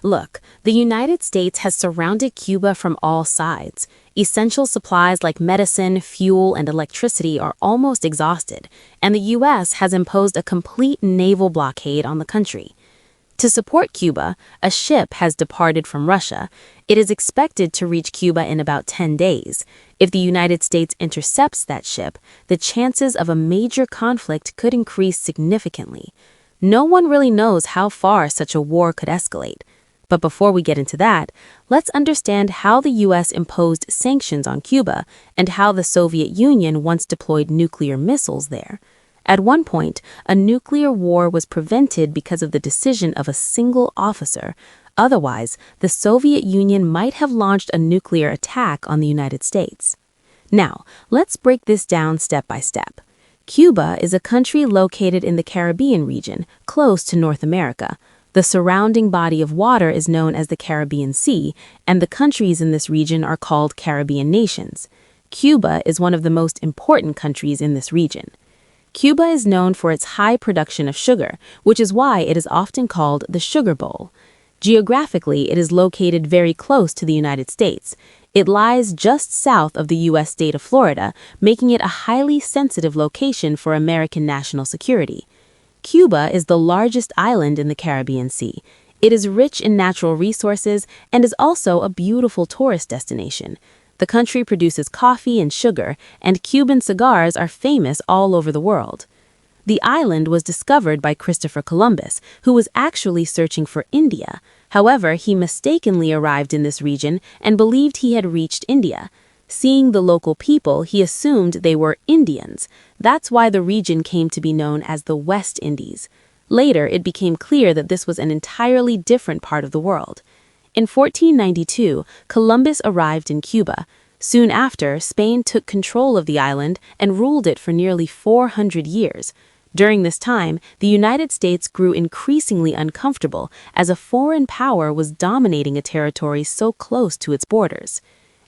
Look, the United States has surrounded Cuba from all sides. Essential supplies like medicine, fuel, and electricity are almost exhausted, and the U.S. has imposed a complete naval blockade on the country. To support Cuba, a ship has departed from Russia. It is expected to reach Cuba in about 10 days. If the United States intercepts that ship, the chances of a major conflict could increase significantly. No one really knows how far such a war could escalate. But before we get into that, let's understand how the U.S. imposed sanctions on Cuba and how the Soviet Union once deployed nuclear missiles there. At one point, a nuclear war was prevented because of the decision of a single officer. Otherwise, the Soviet Union might have launched a nuclear attack on the United States. Now, let's break this down step by step. Cuba is a country located in the Caribbean region, close to North America. The surrounding body of water is known as the Caribbean Sea, and the countries in this region are called Caribbean nations. Cuba is one of the most important countries in this region. Cuba is known for its high production of sugar, which is why it is often called the Sugar Bowl. Geographically, it is located very close to the United States. It lies just south of the U.S. state of Florida, making it a highly sensitive location for American national security. Cuba is the largest island in the Caribbean Sea. It is rich in natural resources and is also a beautiful tourist destination. The country produces coffee and sugar, and Cuban cigars are famous all over the world. The island was discovered by Christopher Columbus, who was actually searching for India. However, he mistakenly arrived in this region and believed he had reached India. Seeing the local people, he assumed they were Indians. That's why the region came to be known as the West Indies. Later, it became clear that this was an entirely different part of the world. In 1492, Columbus arrived in Cuba. Soon after, Spain took control of the island and ruled it for nearly 400 years. During this time, the United States grew increasingly uncomfortable as a foreign power was dominating a territory so close to its borders.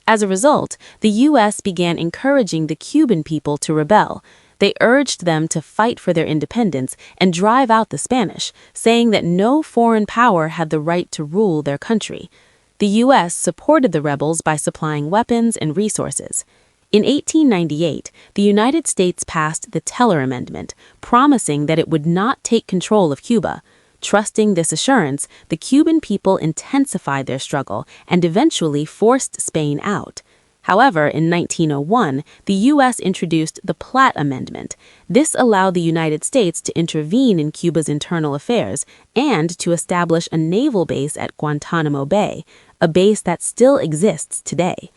As a result, the U.S. began encouraging the Cuban people to rebel. They urged them to fight for their independence and drive out the Spanish, saying that no foreign power had the right to rule their country. The U.S. supported the rebels by supplying weapons and resources. In 1898, the United States passed the Teller Amendment, promising that it would not take control of Cuba. Trusting this assurance, the Cuban people intensified their struggle and eventually forced Spain out. However, in 1901, the U.S. introduced the Platt Amendment. This allowed the United States to intervene in Cuba's internal affairs and to establish a naval base at Guantanamo Bay, a base that still exists today.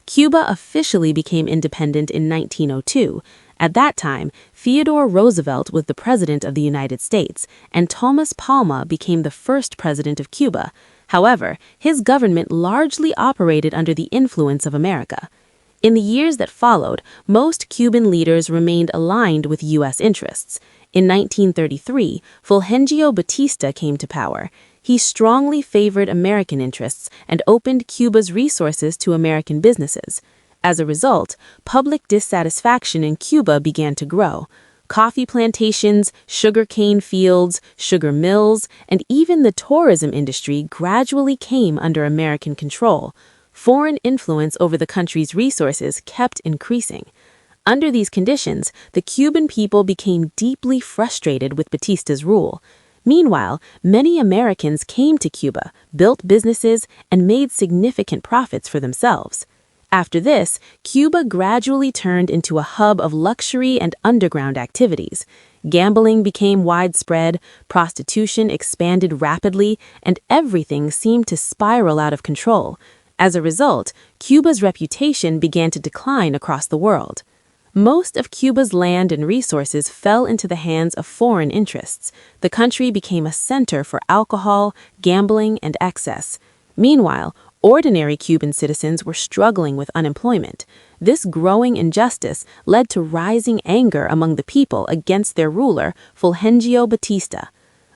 Cuba officially became independent in 1902. At that time, Theodore Roosevelt was the president of the United States, and Thomas Palma became the first president of Cuba. However, his government largely operated under the influence of America. In the years that followed, most Cuban leaders remained aligned with U.S. interests. In 1933, Fulgencio Batista came to power. He strongly favored American interests and opened Cuba's resources to American businesses. As a result, public dissatisfaction in Cuba began to grow. Coffee plantations, sugarcane fields, sugar mills, and even the tourism industry gradually came under American control. Foreign influence over the country's resources kept increasing. Under these conditions, the Cuban people became deeply frustrated with Batista's rule. Meanwhile, many Americans came to Cuba, built businesses, and made significant profits for themselves. After this, Cuba gradually turned into a hub of luxury and underground activities. Gambling became widespread, prostitution expanded rapidly, and everything seemed to spiral out of control. As a result, Cuba's reputation began to decline across the world. Most of Cuba's land and resources fell into the hands of foreign interests. The country became a center for alcohol, gambling, and excess. Meanwhile, ordinary Cuban citizens were struggling with unemployment. This growing injustice led to rising anger among the people against their ruler, Fulgencio Batista.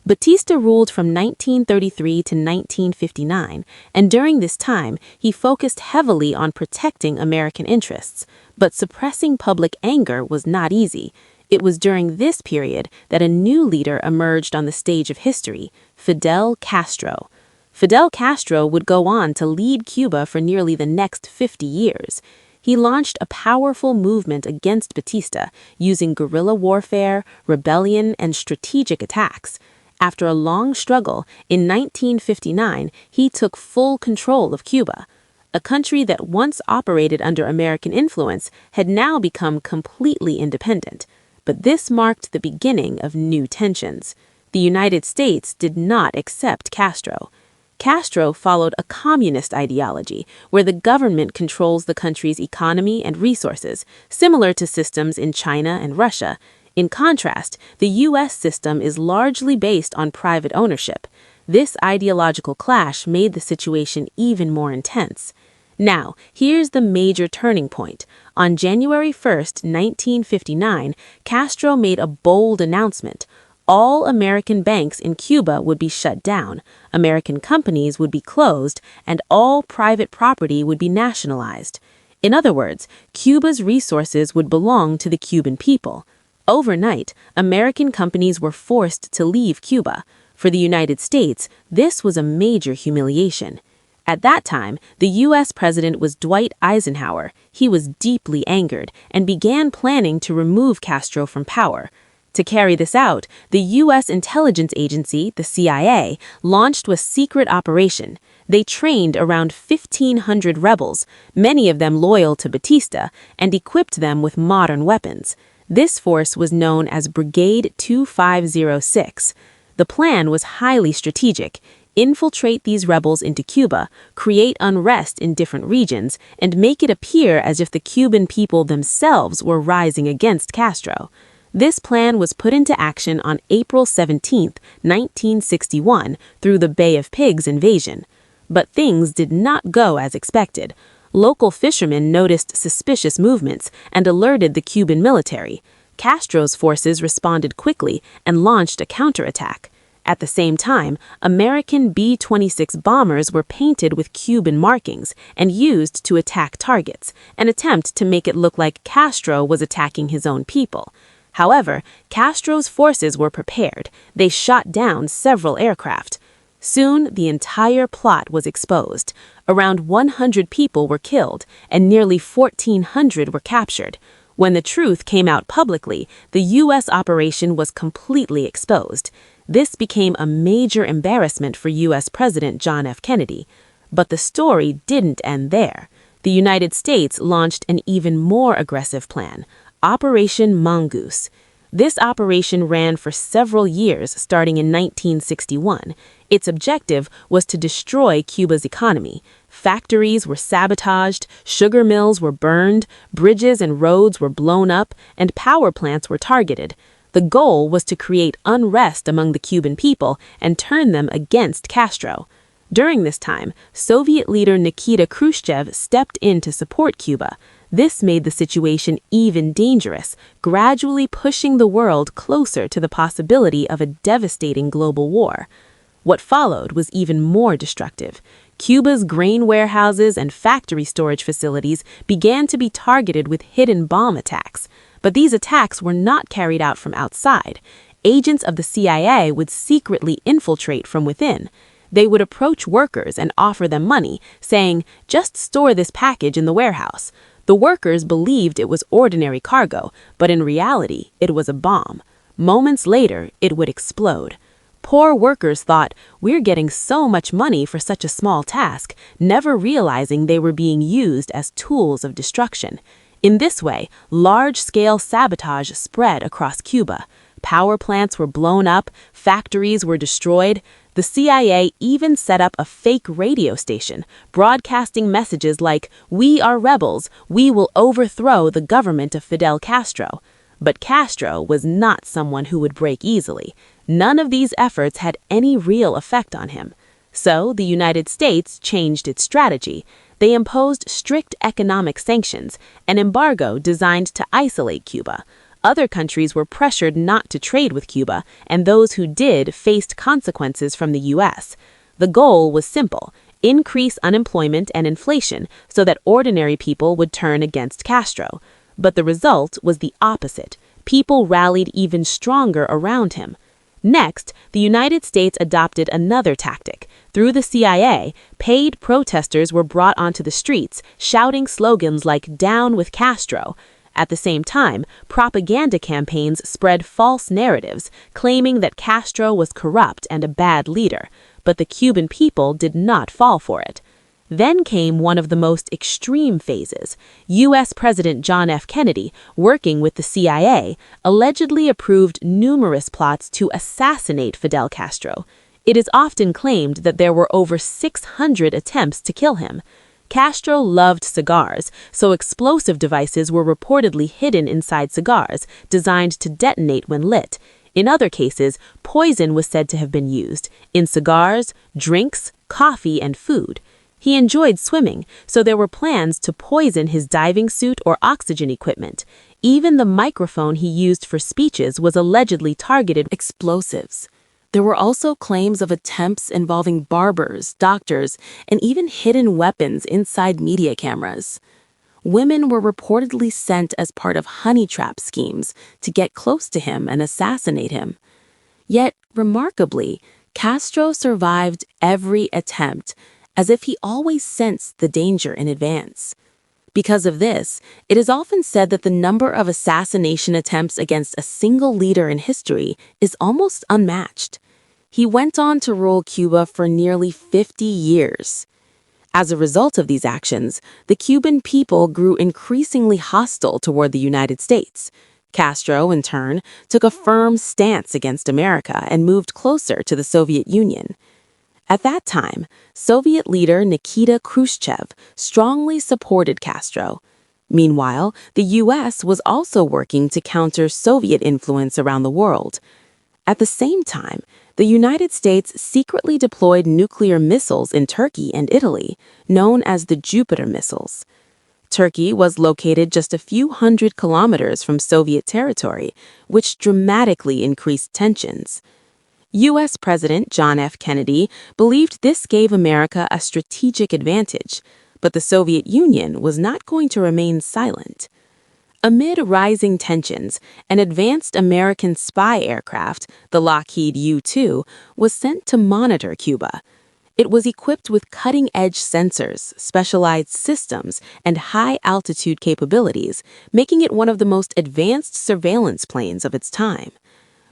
Batista ruled from 1933 to 1959, and during this time, he focused heavily on protecting American interests. But suppressing public anger was not easy. It was during this period that a new leader emerged on the stage of history, Fidel Castro. Fidel Castro would go on to lead Cuba for nearly the next 50 years. He launched a powerful movement against Batista, using guerrilla warfare, rebellion, and strategic attacks. After a long struggle, in 1959, he took full control of Cuba. A country that once operated under American influence had now become completely independent. But this marked the beginning of new tensions. The United States did not accept Castro. Castro followed a communist ideology, where the government controls the country's economy and resources, similar to systems in China and Russia. In contrast, the U.S. system is largely based on private ownership. This ideological clash made the situation even more intense. Now, here's the major turning point. On January 1st, 1959, Castro made a bold announcement. All American banks in Cuba would be shut down, American companies would be closed, and all private property would be nationalized. In other words, Cuba's resources would belong to the Cuban people. Overnight, American companies were forced to leave Cuba. For the United States, this was a major humiliation. At that time, the U.S. president was Dwight Eisenhower. He was deeply angered and began planning to remove Castro from power. To carry this out, the U.S. intelligence agency, the CIA, launched a secret operation. They trained around 1,500 rebels, many of them loyal to Batista, and equipped them with modern weapons. This force was known as Brigade 2506. The plan was highly strategic. Infiltrate these rebels into Cuba, create unrest in different regions, and make it appear as if the Cuban people themselves were rising against Castro. This plan was put into action on April 17, 1961, through the Bay of Pigs invasion. But things did not go as expected. Local fishermen noticed suspicious movements and alerted the Cuban military. Castro's forces responded quickly and launched a counterattack. At the same time, American B-26 bombers were painted with Cuban markings and used to attack targets, an attempt to make it look like Castro was attacking his own people. However, Castro's forces were prepared. They shot down several aircraft. Soon, the entire plot was exposed. Around 100 people were killed, and nearly 1,400 were captured. When the truth came out publicly, the U.S. operation was completely exposed. This became a major embarrassment for U.S. President John F. Kennedy. But the story didn't end there. The United States launched an even more aggressive plan, Operation Mongoose. This operation ran for several years, starting in 1961. Its objective was to destroy Cuba's economy. Factories were sabotaged, sugar mills were burned, bridges and roads were blown up, and power plants were targeted. The goal was to create unrest among the Cuban people and turn them against Castro. During this time, Soviet leader Nikita Khrushchev stepped in to support Cuba. This made the situation even dangerous, gradually pushing the world closer to the possibility of a devastating global war. What followed was even more destructive. Cuba's grain warehouses and factory storage facilities began to be targeted with hidden bomb attacks. But these attacks were not carried out from outside. Agents of the CIA would secretly infiltrate from within. They would approach workers and offer them money, saying, "Just store this package in the warehouse." The workers believed it was ordinary cargo, but in reality, it was a bomb. Moments later, it would explode. Poor workers thought, "We're getting so much money for such a small task," never realizing they were being used as tools of destruction. In this way, large-scale sabotage spread across Cuba. Power plants were blown up, factories were destroyed. The CIA even set up a fake radio station, broadcasting messages like, "We are rebels, we will overthrow the government of Fidel Castro." But Castro was not someone who would break easily. None of these efforts had any real effect on him. So the United States changed its strategy. They imposed strict economic sanctions, an embargo designed to isolate Cuba. Other countries were pressured not to trade with Cuba, and those who did faced consequences from the U.S. The goal was simple: increase unemployment and inflation so that ordinary people would turn against Castro. But the result was the opposite. People rallied even stronger around him. Next, the United States adopted another tactic. Through the CIA, paid protesters were brought onto the streets, shouting slogans like "Down with Castro." At the same time, propaganda campaigns spread false narratives, claiming that Castro was corrupt and a bad leader, but the Cuban people did not fall for it. Then came one of the most extreme phases. U.S. President John F. Kennedy, working with the CIA, allegedly approved numerous plots to assassinate Fidel Castro. It is often claimed that there were over 600 attempts to kill him. Castro loved cigars, so explosive devices were reportedly hidden inside cigars, designed to detonate when lit. In other cases, poison was said to have been used, in cigars, drinks, coffee, and food. He enjoyed swimming, so there were plans to poison his diving suit or oxygen equipment. Even the microphone he used for speeches was allegedly targeted explosives. There were also claims of attempts involving barbers, doctors, and even hidden weapons inside media cameras. Women were reportedly sent as part of honey trap schemes to get close to him and assassinate him. Yet, remarkably, Castro survived every attempt, as if he always sensed the danger in advance. Because of this, it is often said that the number of assassination attempts against a single leader in history is almost unmatched. He went on to rule Cuba for nearly 50 years. As a result of these actions, the Cuban people grew increasingly hostile toward the United States. Castro, in turn, took a firm stance against America and moved closer to the Soviet Union. At that time, Soviet leader Nikita Khrushchev strongly supported Castro. Meanwhile, the U.S. was also working to counter Soviet influence around the world. At the same time, the United States secretly deployed nuclear missiles in Turkey and Italy, known as the Jupiter missiles. Turkey was located just a few hundred kilometers from Soviet territory, which dramatically increased tensions. U.S. President John F. Kennedy believed this gave America a strategic advantage, but the Soviet Union was not going to remain silent. Amid rising tensions, an advanced American spy aircraft, the Lockheed U-2, was sent to monitor Cuba. It was equipped with cutting-edge sensors, specialized systems, and high-altitude capabilities, making it one of the most advanced surveillance planes of its time.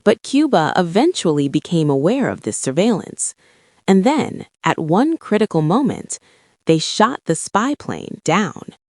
But Cuba eventually became aware of this surveillance. And then, at one critical moment, they shot the spy plane down.